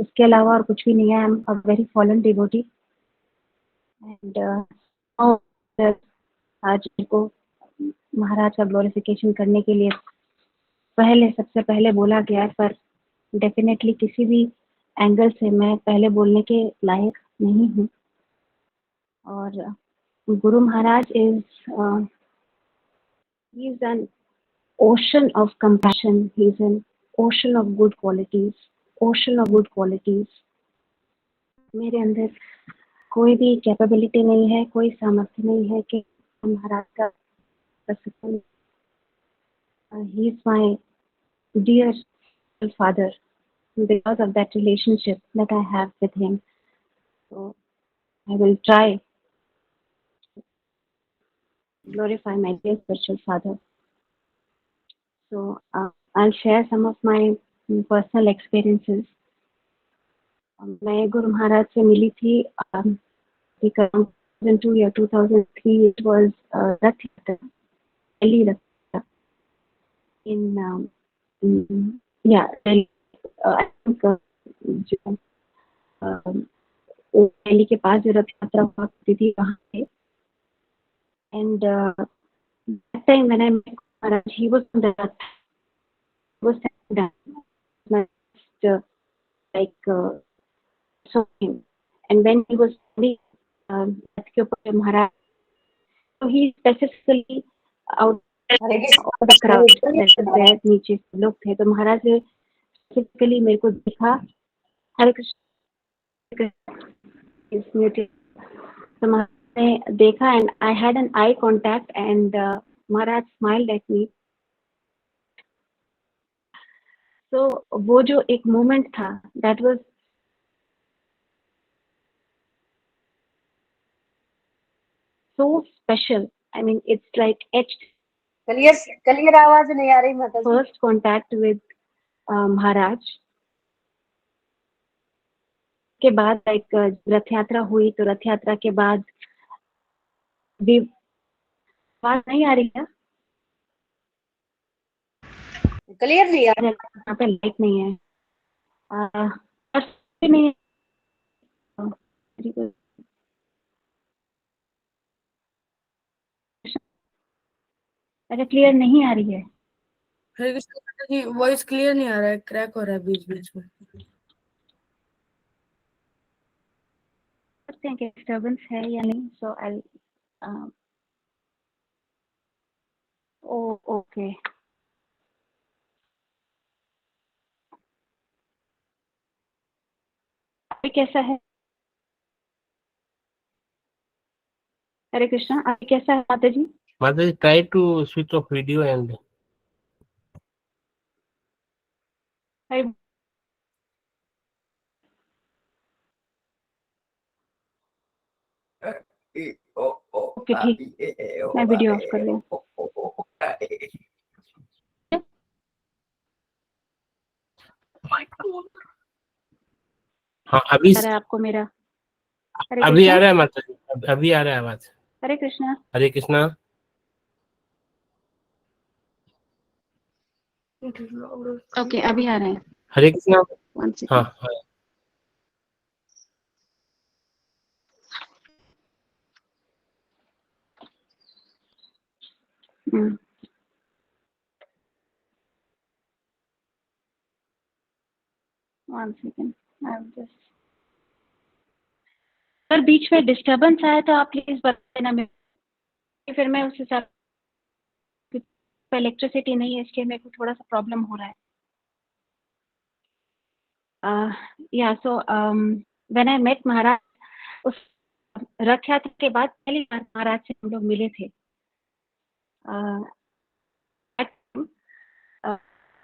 उसके अलावा और कुछ भी नहीं है। I am a very fallen devotee and आज मेरे को महाराज का ग्लोरिफिकेशन करने के लिए सबसे पहले बोला गया है, पर डेफिनेटली किसी भी एंगल से मैं पहले बोलने के लायक नहीं हूँ। और गुरु Maharaj is he is an ocean of compassion, he is an ocean of good qualities. मेरे अंदर कोई भी कैपेबिलिटी नहीं है, कोई सामर्थ्य नहीं है कि महाराज का प्रसन्न। he is my dear father because of that relationship that I have with him. So I will try to glorify my dear spiritual father. So I'll share some of my personal experiences. मैं गुरु महाराज से मिली थी एक 2002 या 2003. It was रथ यात्रा, दिल्ली रथ यात्रा in yeah Delhi. I think जो दिल्ली के पास जो रथ यात्रा हुआ करती थी वहाँ पे. And that time when I met Maharaj, he was on the rath, he was standing down, like saw him. And when he was standing रथ के ऊपर महाराज, so he specifically out of the crowd that was there, नीचे लोग थे, तो महाराज ने specifically मेरे को देखा. हरे कृष्ण is muted. तो महाराज ने देखा and I had an eye contact and Maharaj smiled at me. So वो जो एक मोमेंट था, that was so special. I mean, it's like etched. Clear आवाज नहीं आ रही माता जी. First contact with महाराज के बाद एक रथ यात्रा हुई, तो रथ यात्रा के बाद भी आवाज नहीं आ रही है. क्लियर नहीं आ रही. यहाँ पे लाइट नहीं है. नहीं है. अरे क्लियर नहीं आ रही है. वॉइस क्लियर नहीं आ रहा है, क्रैक हो रहा है बीच बीच में. डिस्टर्बेंस है या नहीं. सो आई ओके. अभी कैसा है? हरे कृष्णा. अभी कैसा है माता जी? माता जी, try to switch off video and okay ठीक, मैं वीडियो ऑफ कर रही हूँ. हाँ अभी आपको मेरा अभी आ रहा है माता जी, अभी आ रहा है आवाज. हरे कृष्णा. हरे कृष्णा. ओके अभी आ रहे हैं. हरे कृष्णा. हाँ हाँ. One second. I'm just. अगर बीच में डिस्टर्बेंस आया तो आप प्लीज बता देना मेरे, फिर मैं उस हिसाब से. इलेक्ट्रिसिटी नहीं है इसलिए मेरे को थोड़ा सा प्रॉब्लम हो रहा है. या सो व्हेन आई मेट महाराज, उस रथ यात्रा के बाद पहली बार महाराज से हम लोग मिले थे.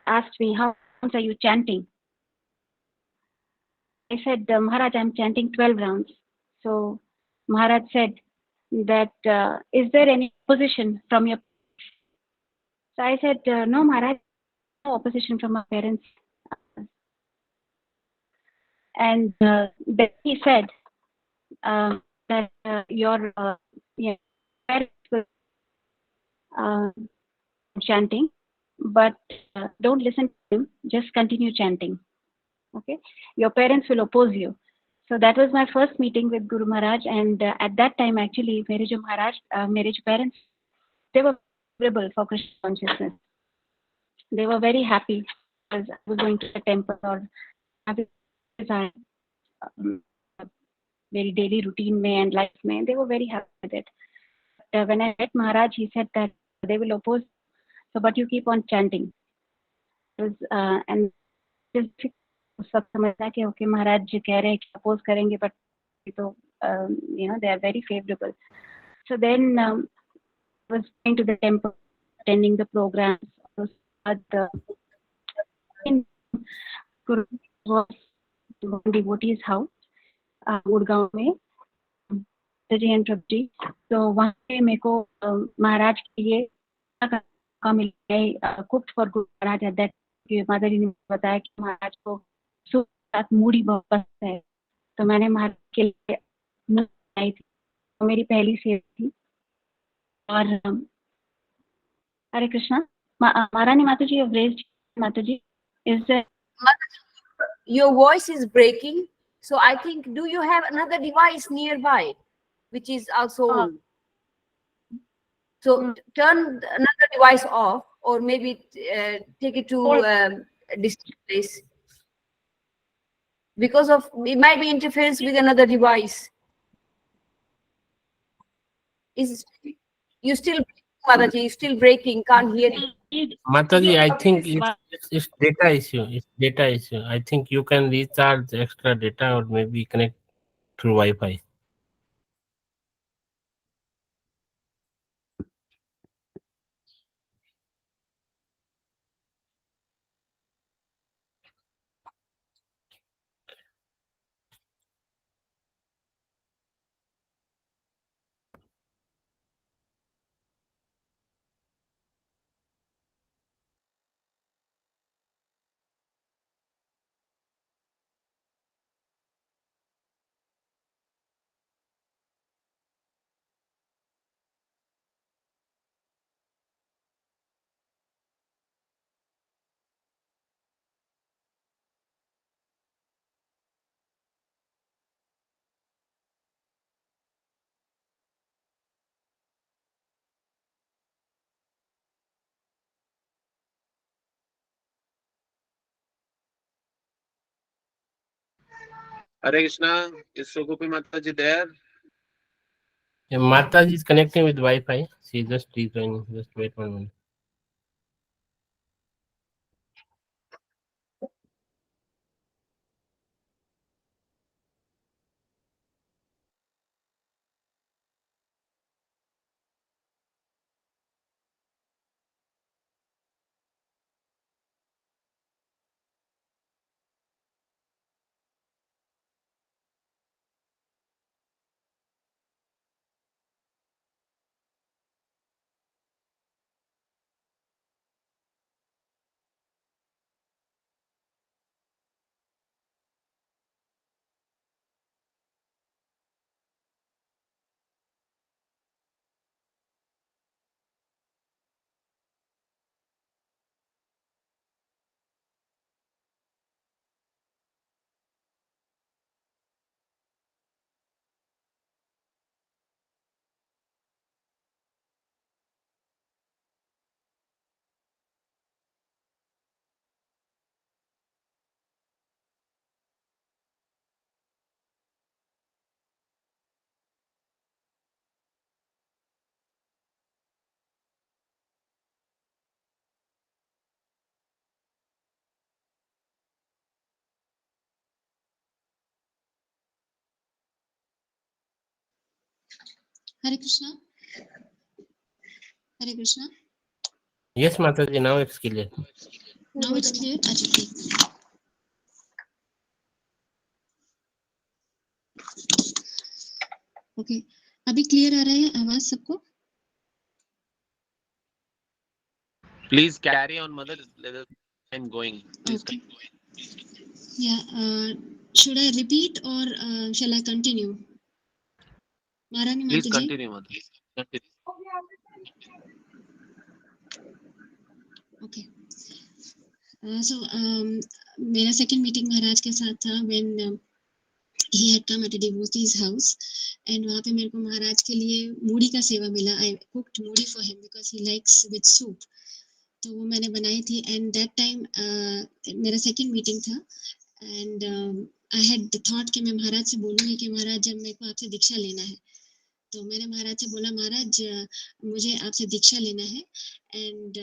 asked me, how are you chanting? I said, Maharaj, I'm chanting 12 rounds. So Maharaj said that, is there any opposition from your? So I said, no Maharaj, no opposition from my parents. And then he said that your parents were chanting, but don't listen to him, just continue chanting. Okay, your parents will oppose you. So that was my first meeting with Guru Maharaj, and at that time actually मेरे जो महाराज मेरे जो parents, they were favorable for Krishna consciousness. They were very happy because I was going to the temple or having very daily routine mein and life mein. They were very happy with it. When I met Maharaj, he said that they will oppose, so but you keep on chanting. And सब समझना कि okay महाराज जी कह रहे हैं कि oppose करेंगे, but तो they are very favorable. So then was going to the temple, attending the programs. At the Guru was devotee's house, Gurgaon में, जी एंड प्रभु जी. तो वहाँ पे मेरे को महाराज के लिए का मिला cooked for Guru Maharaj at that. माता जी ने बताया कि महाराज को साथ मूढ़ी बहुत पसंद है, तो मैंने महाराज के लिए बनाई थी. तो मेरी पहली सेवा थी. और हरे कृष्णा. महारानी माता जी have raised. माता जी, is there? Your voice is breaking, so I think, do you have another device nearby which is also on? So turn another device off, or maybe take it to a distant place, because of it might be interference with another device. Is you still, Mataji, you still breaking? Can't hear you. Mataji, I think it's data issue. It's data issue. I think you can recharge extra data or maybe connect through Wi-Fi. Hare Krishna, is Sugopi Mataji there? Yeah, Mataji is connecting with Wi-Fi. She just rejoining. Just wait 1 minute. Hare Krishna. Hare Krishna. Yes, Mataji, now it's clear. Now it's clear. अच्छा ठीक. Okay. अभी clear आ रहा है आवाज सबको? Please carry on, Mother. I'm going. Please Okay. Yeah. Should I repeat or shall I continue? Maharani Please Mataji. continue, Mother. Continue. Okay. So मेरा second meeting महाराज के साथ था when he had come at a devotee's house and वहाँ पे मेरे को महाराज के लिए मूढ़ी का सेवा मिला. I cooked मूढ़ी for him because he likes with soup. तो वो मैंने बनाई थी and that time मेरा सेकंड मीटिंग था and I had the thought कि मैं महाराज से बोलूँगी कि महाराज जब मेरे को आपसे दीक्षा लेना है तो मैंने महाराज से बोला महाराज मुझे आपसे दीक्षा लेना है and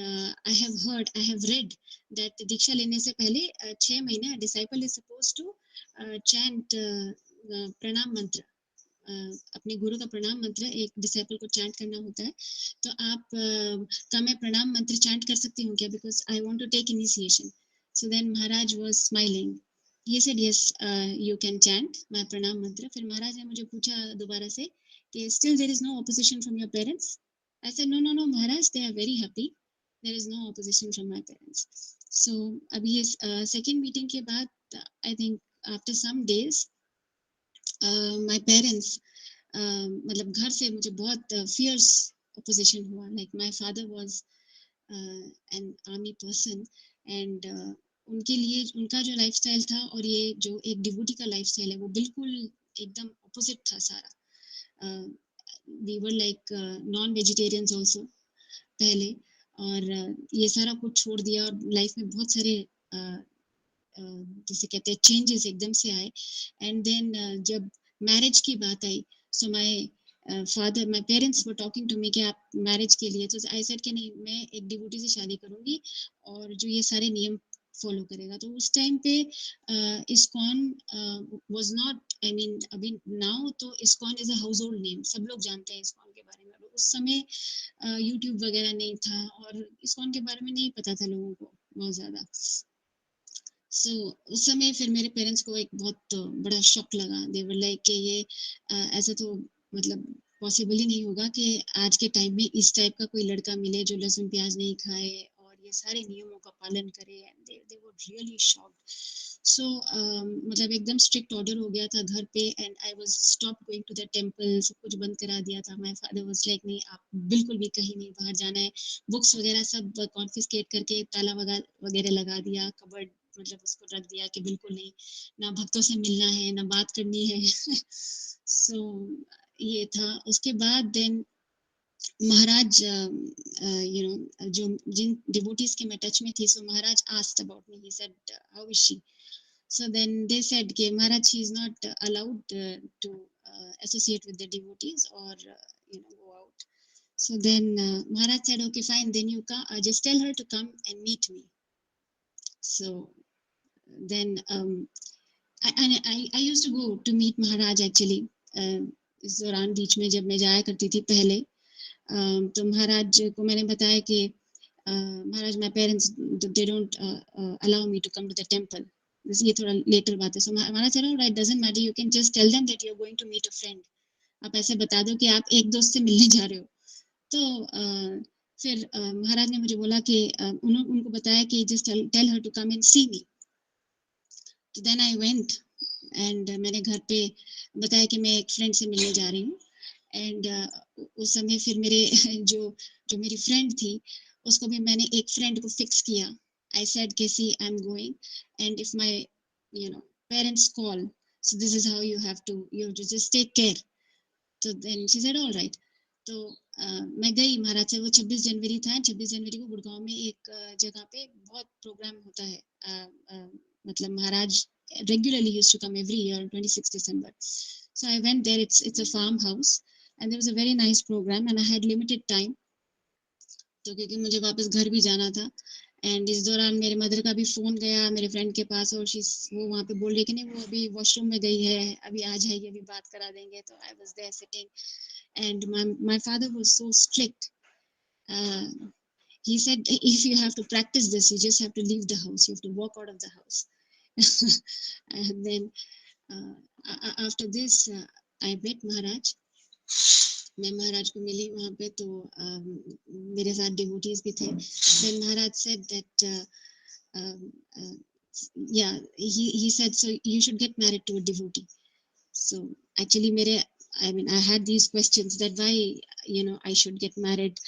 I have read that दीक्षा लेने से पहले 6 महीने a disciple is supposed to chant प्रणाम मंत्र. अपने गुरु का प्रणाम मंत्र एक डिसाइपल को चैंट करना होता है. तो आप का मैं प्रणाम मंत्र चैंट कर सकती हूँ क्या, because I want to take initiation. So then Maharaj was smiling. He said yes you can chant my pranam mantra. फिर महाराज ने मुझे पूछा दोबारा से कि still there is no opposition from your parents. I said no no no Maharaj, they are very happy, there is no opposition from my parents. So अभी ये second meeting के बाद I think after some days my parents मतलब घर से मुझे बहुत fierce opposition हुआ. Like my father was an army person and उनके लिए उनका जो लाइफस्टाइल था और ये जो एक डिवोटी का लाइफस्टाइल है वो बिल्कुल एकदम ऑपोजिट था सारा. We were like non vegetarians also पहले, और ये सारा कुछ छोड़ दिया और लाइफ में बहुत सारे जैसे कहते हैं चेंजेस एकदम से आए. एंड देन जब मैरिज की बात आई, so my parents were talking to me कि आप मैरिज के लिए, तो आई सेड कि नहीं, मैं एक डिवोटी से शादी करूंगी और जो ये सारे नियम फॉलो करेगा. तो उस टाइम पे ISKCON was not, I mean अभी नाउ तो ISKCON is a house hold name, सब लोग जानते हैं इस्कॉन के बारे में. उस समय यूट्यूब वगैरह नहीं था और इस्कॉन के बारे में नहीं पता था लोगों को बहुत ज़्यादा. सो उस समय फिर मेरे पेरेंट्स को एक बहुत बड़ा शॉक लगा. दे वर लाइक कि ये ऐसा तो मतलब पॉसिबल ही नहीं होगा कि आज के टाइम में इस टाइप का कोई लड़का मिले जो लहसुन प्याज नहीं खाए और ये सारे नियमों का पालन करे. And they were really shocked. So मतलब एकदम स्ट्रिक्ट ऑर्डर हो गया था घर पे and I was stop going to the temple. सब कुछ बंद करा दिया था. माय फादर वाज लाइक नहीं, आप बिल्कुल भी कहीं नहीं बाहर जाना है. बुक्स वगैरह सब कॉन्फिस्केट करके ताला वगैरह लगा दिया. कबर्ड मतलब उसको रख दिया कि बिल्कुल नहीं, ना भक्तों से मिलना है ना बात करनी है. सो ये था. उसके बाद देन महाराज यू नो जो जिन डिवोटीज के मैं टच में थी, so Maharaj asked about me. He said how is she. So then they said कि Maharaj, she is not allowed to associate with the devotees or go out. So then Maharaj said, okay fine, then you just tell her to come and meet me. So then I used to go to meet Maharaj actually. इस दौरान बीच में जब मैं जाया करती थी पहले, तो महाराज को मैंने बताया कि महाराज my parents they don't allow me to come to the temple. ये थोड़ा लेटर बात है. सो महाराज said, all right, doesn't matter, you can just tell them that you're going to meet a friend. आप ऐसे बता दो कि आप एक दोस्त से मिलने जा रहे हो. तो फिर महाराज ने मुझे बोला कि उनको बताया कि just tell her to come and see me. तो देन आई वेंट एंड मैंने घर पे बताया कि मैं एक फ्रेंड से मिलने जा रही हूँ. एंड उस समय फिर मेरे जो मेरी फ्रेंड थी उसको भी मैंने एक फ्रेंड को फिक्स किया. I said, see, I'm going, and if my parents call, so this is how you have to just take care. So then she said, all right. तो मैं गई महाराज से. वो 26 जनवरी था. 26 जनवरी को गुड़गांव में एक जगह पे बहुत प्रोग्राम होता है. मतलब महाराज regularly used to come every year on 26 December. So I went there. It's a farmhouse and there was a very nice program and I had limited time. तो क्योंकि मुझे वापस घर भी जाना था एंड इस दौरान मेरे मदर का भी फोन गया मेरे फ्रेंड के पास और वो वहाँ पे बोल रही कि नहीं वो अभी वॉशरूम में गई है, अभी आ जाएगी, अभी बात करा देंगे. तो I was there sitting and my father was so strict. he said if you have to practice this you just have to leave the house, you have to walk out of the house. And then after this I met Maharaj. मैं महाराज को मिली वहाँ पे. तो मेरे साथ devotees भी थे. Then Maharaj said that yeah, he said so you should get married to a devotee. So actually I had these questions that why I should get married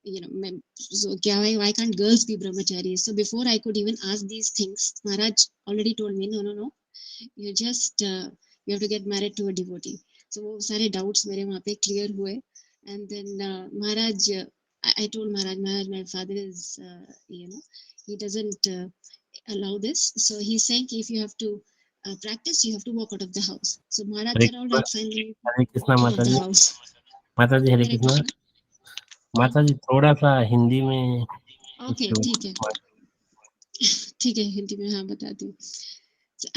why can't girls be brahmachari? So before I could even ask these things, Maharaj already told me, no, you just you have to get married to a devotee. So वो सारे doubts मेरे वहाँ पे clear हुए. And then Maharaj, I told Maharaj, my father is, he doesn't allow this. So he's saying if you have to practice, you have to walk out of the house. So Maharaj said, all right, fine. Hare Krishna Out माता of the ji. house. माता जी हरे हरे कृष्णा. कृष्णा. माता जी थोड़ा सा हिंदी में okay, कुछ ठीक है. ठीक है, हिंदी में हाँ बताती हूँ.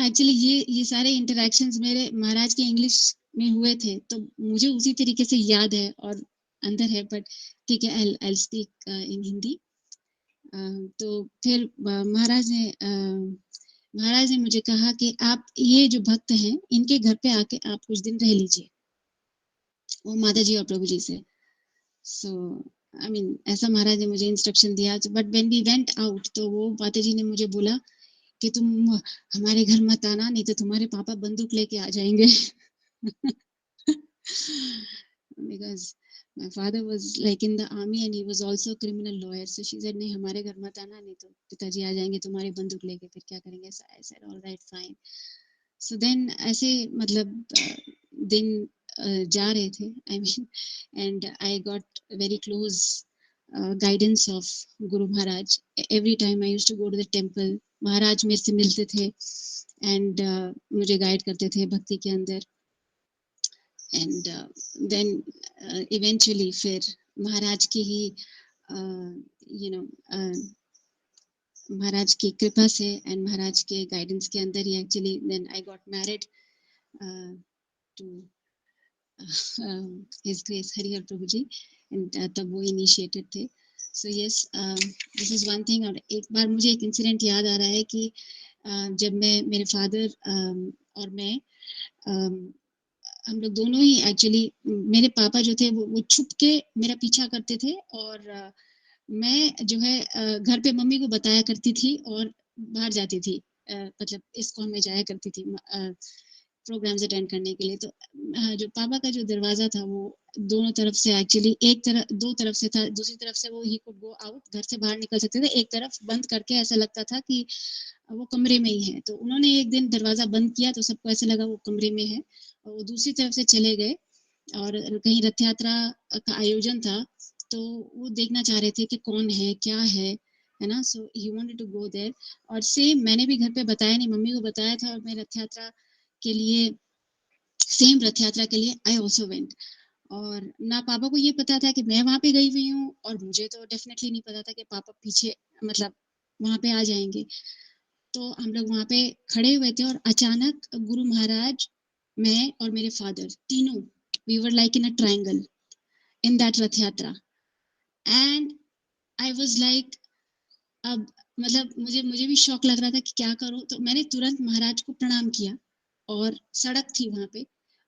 एक्चुअली ये सारे इंटरेक्शंस मेरे महाराज के इंग्लिश में हुए थे, तो मुझे उसी तरीके से याद है और अंदर है, बट ठीक है, आई स्पीक इन हिंदी. तो फिर महाराज ने मुझे कहा कि आप ये जो भक्त हैं, इनके घर पे आके आप कुछ दिन रह लीजिए, वो माता जी और प्रभु जी से. सो आई मीन ऐसा महाराज ने मुझे इंस्ट्रक्शन दिया. But when we went out, तो वो माता जी ने मुझे बोला कि तुम हमारे घर मत आना, नहीं तो तुम्हारे पापा बंदूक लेके आ जाएंगे. Because my father was like in the army and he was also a criminal lawyer. So she said, नहीं हमारे घर मत आना, नहीं तो पिताजी आ जाएंगे तुम्हारी बंदूक लेके, फिर क्या करेंगे. So I said, all right, fine. So then ऐसे मतलब दिन जा रहे थे, I mean, and I got very close guidance of Guru Maharaj. Every time I used to go to the temple, महाराज मेरे से मिलते थे and मुझे गाइड करते थे भक्ति के अंदर. And then eventually फिर महाराज की ही महाराज की कृपा से and महाराज के गाइडेंस के अंदर ही actually then I got married to His Grace Harihar Prabhu ji, and तब वो initiated थे. So yes, this is one thing. और एक बार मुझे एक इंसिडेंट याद आ रहा है कि जब मैं मेरे फादर और मैं हम लोग दोनों ही एक्चुअली, मेरे पापा जो थे वो छुप के मेरा पीछा करते थे, और मैं जो है घर पे मम्मी को बताया करती थी और बाहर जाती थी, मतलब इस्कॉन में जाया करती थी प्रोग्राम्स अटेंड करने के लिए. तो जो पापा का जो दरवाजा था वो दोनों तरफ से एक्चुअली दो तरफ से था. दूसरी तरफ से वो ही कुड गो आउट, घर से बाहर निकल सकते थे. एक तरफ बंद करके ऐसा लगता था कि वो कमरे में ही है. तो उन्होंने एक दिन दरवाजा बंद किया तो सबको ऐसा लगा वो कमरे में है, और वो दूसरी तरफ से चले गए. और कहीं रथ यात्रा का आयोजन था, तो वो देखना चाह रहे थे कि कौन है, क्या है ना. So he wanted to go there. और सेम मैंने भी घर पे बताया नहीं, मम्मी को बताया था, और मैं रथ यात्रा के लिए, सेम रथ यात्रा के लिए आई ऑल्सो वेंट. और ना पापा को ये पता था कि मैं वहां पे गई हुई हूँ, और मुझे तो डेफिनेटली नहीं पता था कि पापा पीछे मतलब वहां पे आ जाएंगे. तो हम लोग वहां पे खड़े हुए थे, और अचानक गुरु महाराज, मैं और मेरे फादर तीनों, we were like in a triangle in that Rath Yatra. And I was like, अब मतलब मुझे भी शौक लग रहा था कि क्या करूं. तो मैंने तुरंत महाराज को प्रणाम किया, और सड़क थी वहां पे,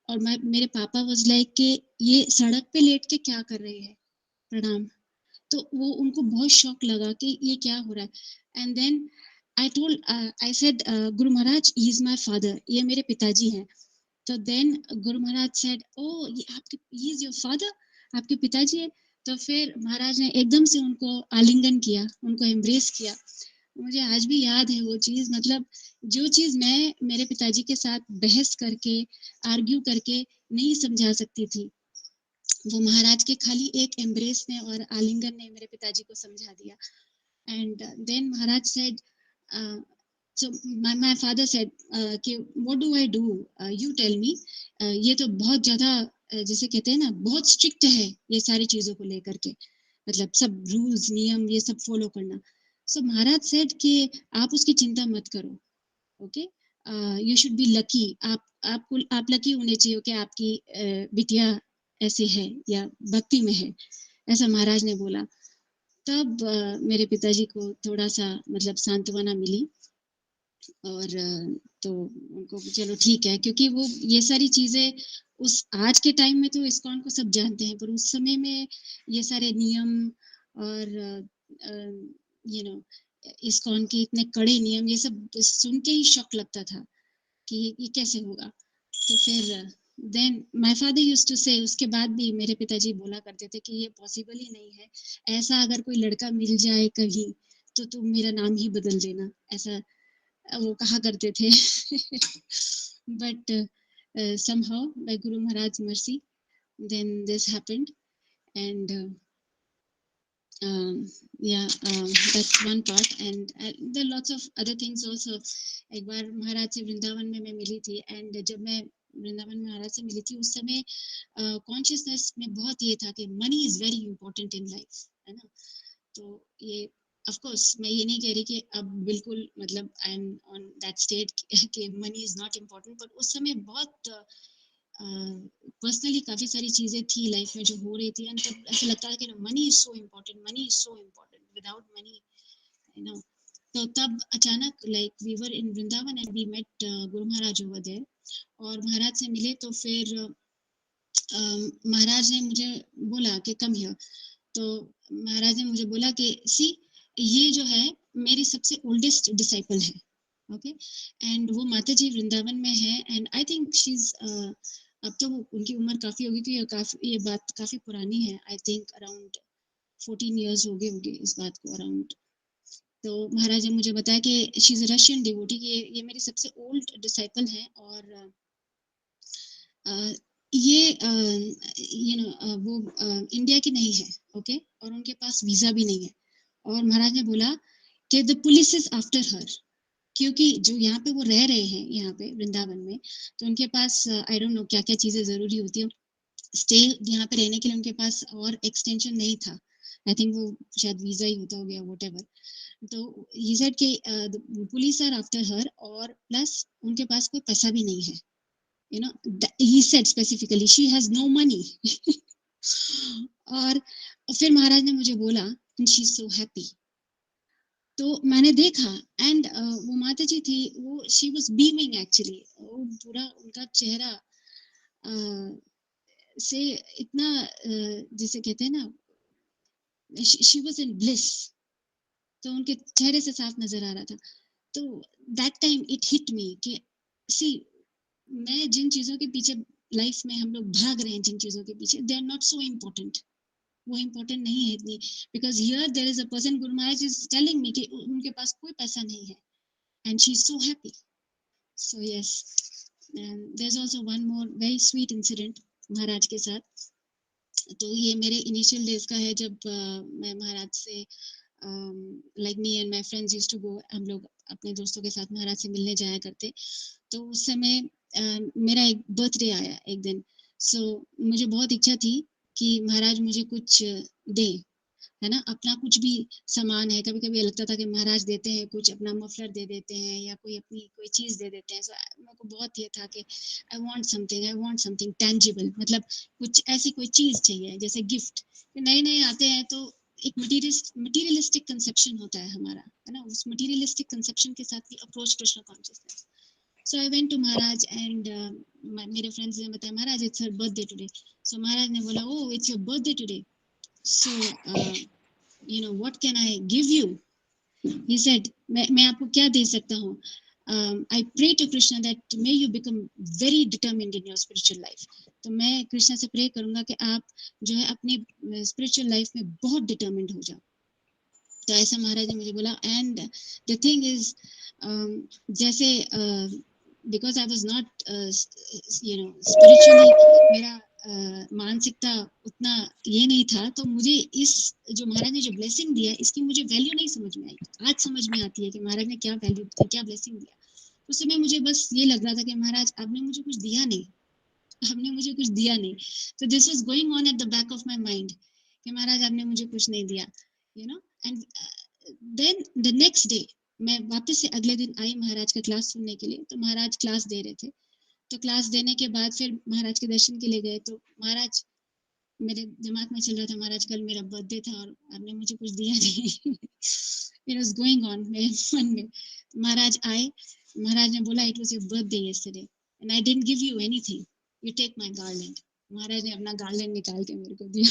और मेरे पापा वाज लाइक कि ये सड़क पे लेट के क्या कर रही है, प्रणाम. तो वो उनको बहुत शौक लगा कि ये क्या हो रहा है. And then I said, Guru Maharaj, he is my father, ये मेरे पिताजी हैं. तो then Guru Maharaj said, oh, he is your father, आपके पिताजी है. तो फिर महाराज ने एकदम से उनको आलिंगन किया, उनको एम्ब्रेस किया. मुझे आज भी याद है वो चीज. मतलब जो चीज मैं मेरे पिताजी के साथ बहस करके, आर्ग्यू करके नहीं समझा सकती थी, वो महाराज के खाली एक एम्ब्रेस ने और आलिंगन ने मेरे पिताजी को समझा दिया. And then Maharaj said, so my father said कि what do I do, you tell me. ये तो बहुत ज्यादा जैसे कहते हैं ना, बहुत स्ट्रिक्ट है ये सारी चीजों को लेकर के, मतलब सब रूल्स नियम ये सब फॉलो करना. सो महाराज सेड कि आप उसकी चिंता मत करो, okay, you should be lucky. आप लकी होने चाहिए कि आपकी बिटिया ऐसे है या भक्ति में है, ऐसा महाराज ने बोला. तब मेरे पिताजी को थोड़ा सा मतलब सांत्वना मिली, और तो उनको चलो ठीक है, क्योंकि वो ये सारी चीजें उस आज के टाइम में तो इस्कॉन को सब जानते हैं, पर उस समय में ये सारे नियम और इस्कॉन के इतने कड़े नियम, ये सब सुन के ही शौक लगता था कि ये कैसे होगा. तो फिर then my father used to say, उसके बाद भी मेरे पिताजी बोला करते थे कि ये पॉसिबल ही नहीं है, ऐसा अगर कोई लड़का मिल जाए कहीं तो तुम मेरा नाम ही बदल देना, ऐसा वो कहा करते थे। But somehow by Guru Maharaj's mercy, then this happened, and yeah, that's one part, and there are lots of other things also. एक बार महाराज से वृंदावन में मैं मिली थी, एंड जब मैं वृंदावन में महाराज से मिली थी उस समय कॉन्शियसनेस में बहुत ये था कि money is very important in life, है ना। तो ये ऑफ कोर्स मैं ये नहीं कह रही कि अब बिल्कुल मतलब I am on that state कि money is not important, but उस समय बहुत पर्सनली काफी सारी चीजें थी लाइफ में जो हो रही थी, एंड तब ऐसा लगता था कि money is so important, money is so important, without money you know. तो तब अचानक like we were in Vrindavan and we met Guru Maharaj over there, और महाराज से मिले तो फिर महाराज ने मुझे बोला कि कम हियर, तो महाराज ने मुझे बोला कि सी ये जो है मेरी सबसे ओल्डेस्ट डिसाइपल है, ओके, एंड वो माता जी वृंदावन में है, and I think she is अब तो उनकी उम्र काफी होगी, तो ये बात काफी पुरानी है, आई थिंक अराउंड 14 इयर्स हो गए होंगे इस बात को अराउंड। तो महाराज ने मुझे बताया कि she is a Russian devotee, कि ये मेरी सबसे ओल्ड डिसाइपल है, और ये यू नो वो इंडिया की नहीं है, ओके, और उनके पास वीजा भी नहीं है, और महाराज ने बोला कि the police is after her, क्योंकि जो यहाँ पे वो रह रहे हैं यहाँ पे वृंदावन में, तो उनके पास आई डोंट नो क्या क्या चीजें जरूरी होती है स्टे यहाँ पे रहने के लिए, उनके पास और एक्सटेंशन नहीं था, आई थिंक वो शायद वीजा ही होता हो गया व्हाटएवर। तो ही सेड कि पुलिस आर आफ्टर हर, और प्लस उनके पास कोई पैसा भी नहीं है, you know, he said specifically she has no money। और फिर महाराज ने मुझे बोला and she's so happy। तो मैंने देखा, एंड वो माता जी थी, वो she was beaming actually, वो पूरा उनका चेहरा से इतना जिसे कहते हैं ना she was in bliss, तो उनके चेहरे से साफ नजर आ रहा था। तो that time it hit me कि see मैं जिन चीजों के पीछे लाइफ में हम लोग भाग रहे हैं, जिन चीजों के पीछे, they are not so important, वो इम्पोर्टेंट नहीं है इतनी, because here there is a person, Guru Maharaj is telling me कि उनके पास कोई पैसा नहीं है, and she is so happy. So yes, and there is also one more very sweet incident Maharaj के साथ। तो ये मेरे इनिशियल डेज का है, जब मैं महाराज से like me and my friends used to go, हम लोग अपने दोस्तों के साथ महाराज से मिलने जाया करते। तो उस समय मेरा एक बर्थडे आया एक दिन, सो मुझे बहुत इच्छा थी कि महाराज मुझे कुछ दे, है ना, अपना कुछ भी सामान है, कभी कभी लगता था कि महाराज देते हैं कुछ, अपना मफलर दे देते हैं या कोई अपनी कोई चीज दे देते हैं। सो मेरे को बहुत ये था कि आई वांट समथिंग टेंजिबल, मतलब कुछ ऐसी कोई चीज चाहिए जैसे गिफ्ट। नए नए आते हैं तो एक मटीरियलिस्टिक कंसेप्शन होता है हमारा, है ना, उस मटीरियलिस्टिक कंसेप्शन के साथ भी approach Krishna consciousness. So I went to Maharaj, and मेरे फ्रेंड्स ने बताया महाराज it's her birthday today. So महाराज ने बोला oh it's your birthday today, so you know what can I give you? He said मैं आपको क्या दे सकता हूँ? I pray to Krishna that may you become very determined in your spiritual life. तो मैं कृष्णा से प्रे करूंगा कि आप जो है अपनी स्पिरिचुअल लाइफ में बहुत डिटर्मिंड हो जाओ। तो ऐसा महाराज ने मुझे बोला, एंड द थिंग इज जैसे because I was not you know spiritually, मेरा मानसिकता उतना ये नहीं था, तो मुझे इस जो महाराज ने जो ब्लेसिंग दिया इसकी मुझे वैल्यू नहीं समझ में आई। आज समझ में आती है कि महाराज ने क्या वैल्यू, क्या ब्लेसिंग दिया। उस समय मुझे बस ये लग रहा था कि महाराज आपने मुझे कुछ दिया नहीं, आपने मुझे कुछ दिया नहीं। तो this was going on at the back of my mind कि महाराज आपने मुझे कुछ नहीं दिया, you know. And then the next day मैं वापस से अगले दिन आई महाराज का क्लास सुनने के लिए, तो महाराज क्लास दे रहे थे। तो क्लास देने के बाद फिर महाराज के दर्शन के लिए गए, तो महाराज, मेरे दिमाग में चल रहा था महाराज कल मेरा बर्थडे था और आपने मुझे कुछ दिया नहीं। इट वाज गोइंग ऑन मेरे मन में। महाराज आए, महाराज ने बोला it was your birthday yesterday and I didn't give you anything, you take my garland. Maharaj ने अपना गार्लैंड निकाल के मेरे को दिया।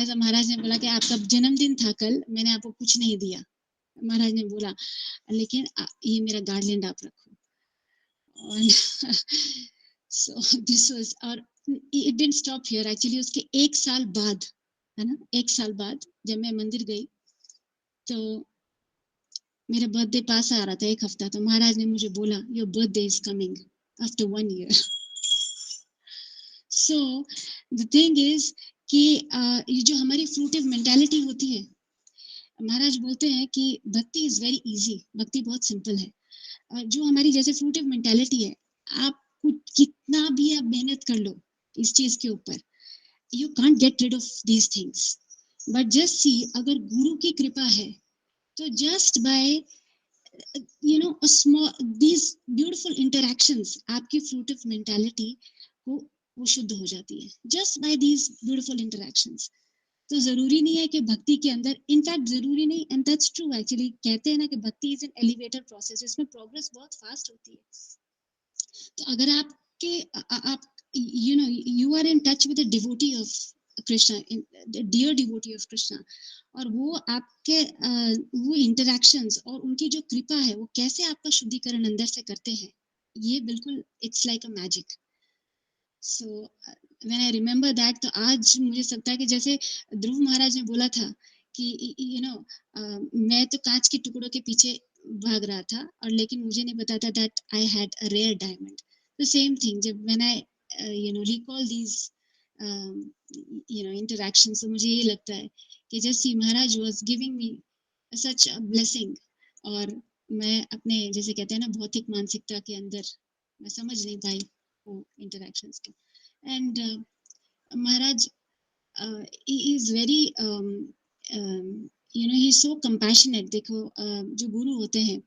ऐसा महाराज ने बोला कि आपका जन्मदिन था कल, मैंने आपको कुछ नहीं दिया। महाराज ने बोला लेकिन ये मेरा गार्लैंड आप रखो। So this was, और it didn't stop here actually. उसके 1 साल बाद, है ना, 1 साल बाद जब मैं मंदिर गई तो मेरा बर्थडे पास आ रहा था, 1 हफ्ता, तो महाराज ने मुझे बोला your birthday is coming after 1 year. So the thing is कि ये जो हमारी फ्रूटिव मेंटालिटी होती है, महाराज बोलते हैं कि भक्ति इज वेरी इजी, भक्ति बहुत सिंपल है. जो हमारी जैसे फ्रूटिव मेंटालिटी है, आप कितना भी आप मेहनत कर लो इस चीज के ऊपर, you can't get rid of these things. But just see, अगर गुरु की कृपा है तो just by a small, these beautiful interactions, आपकी fruitive mentality को वो शुद्ध हो जाती है just by these beautiful interactions. तो जरूरी नहीं है कि भक्ति के अंदर, इनफैक्ट जरूरी नहीं, एंड दैट्स ट्रू एक्चुअली. कहते हैं ना कि भक्ति इज एन एलिवेटर प्रोसेस, इसमें प्रोग्रेस बहुत फास्ट होती है. तो अगर आपके आप you are in touch with a devotee of Krishna, the dear devotee of Krishna, और वो आपके वो इंटरेक्शंस और उनकी जो कृपा है वो कैसे आपका शुद्धिकरण अंदर से करते हैं, ये बिल्कुल it's like a magic. So when I remember that, तो आज मुझे लगता है कि जैसे ध्रुव महाराज ने बोला था कि मैं तो कांच के टुकड़ों के पीछे भाग रहा था, और लेकिन मुझे नहीं पता था that I had a rare diamond. The same thing, जब when I recall these interactions, तो मुझे ये लगता है कि जैसे Maharaj was giving me such a blessing, और मैं अपने जैसे कहते हैं ना भौतिक मानसिकता के अंदर मैं समझ नहीं पाई वो इंटरेक्शंस को. And Maharaj he is very he is so compassionate. देखो जो गुरु होते हैं,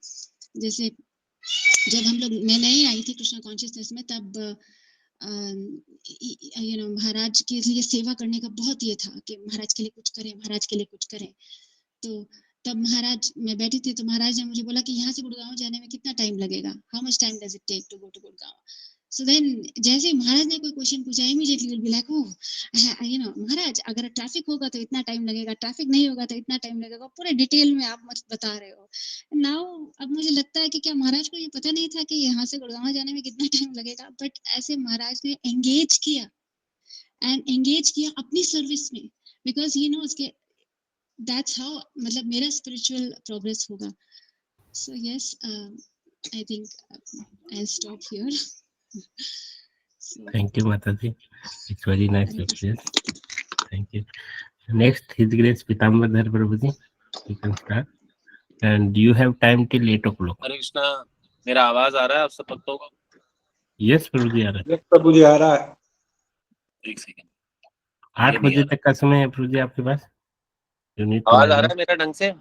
जैसे जब हम लोग, मैं नहीं आई थी कृष्णा कॉन्शियसनेस में, तब महाराज के लिए सेवा करने का बहुत ये था कि महाराज के लिए कुछ करें, महाराज के लिए कुछ करें. तो तब महाराज, मैं बैठी थी तो महाराज ने मुझे बोला कि यहाँ से गुड़गांव जाने में कितना टाइम लगेगा, how much time does it take to go to Gurgaon. So then जैसे महाराज ने कोई क्वेश्चन पूछा, immediately will be like, oh Maharaj, अगर ट्रैफिक होगा तो इतना टाइम लगेगा, ट्रैफिक नहीं होगा तो इतना टाइम लगेगा, पूरे डिटेल में आप मत बता रहे हो. नाउ अब मुझे लगता है कि क्या महाराज को ये पता नहीं था कि यहाँ से गुड़गांव जाने में कितना टाइम लगेगा, बट ऐसे महाराज ने एंगेज किया अपनी सर्विस में, बिकॉज ही नोज के दैट्स हाउ, मतलब मेरा स्पिरिचुअल प्रोग्रेस होगा. So yes, I think I stop here. Thank you, Mataji. It's very nice experience. Thank you. Next, His Grace Pitambardhar Prabhuji. You can start. And you have time till 8 o'clock. हरे कृष्णा, मेरा आवाज आ रहा है आप सब भक्तों को? Yes, प्रभुजी आ रहा है. Yes, प्रभुजी आ रहा है. एक सेकंड. 8 बजे तक का समय है प्रभुजी आपके पास. आवाज आ रहा है मेरा ढंग से?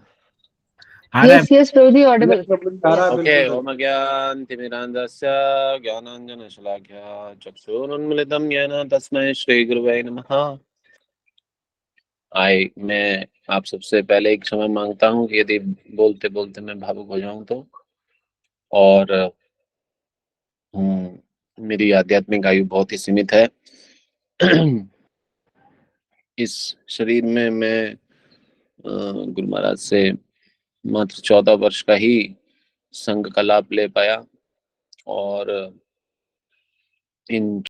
Yes, Prabhuji, audible. ओके. ओम ज्ञानतिमिरान्धस्य ज्ञानाञ्जनशलाकया चक्षुरुन्मीलितं येन तस्मै श्री गुरुवे नमः. मैं आप सबसे पहले एक क्षमा मांगता हूँ कि यदि बोलते बोलते मैं भावुक हो जाऊं तो, और मेरी आध्यात्मिक आयु बहुत ही सीमित है. इस शरीर में मैं गुरु महाराज से मात्र 14 वर्ष का ही संग का लाभ ले पाया, और इन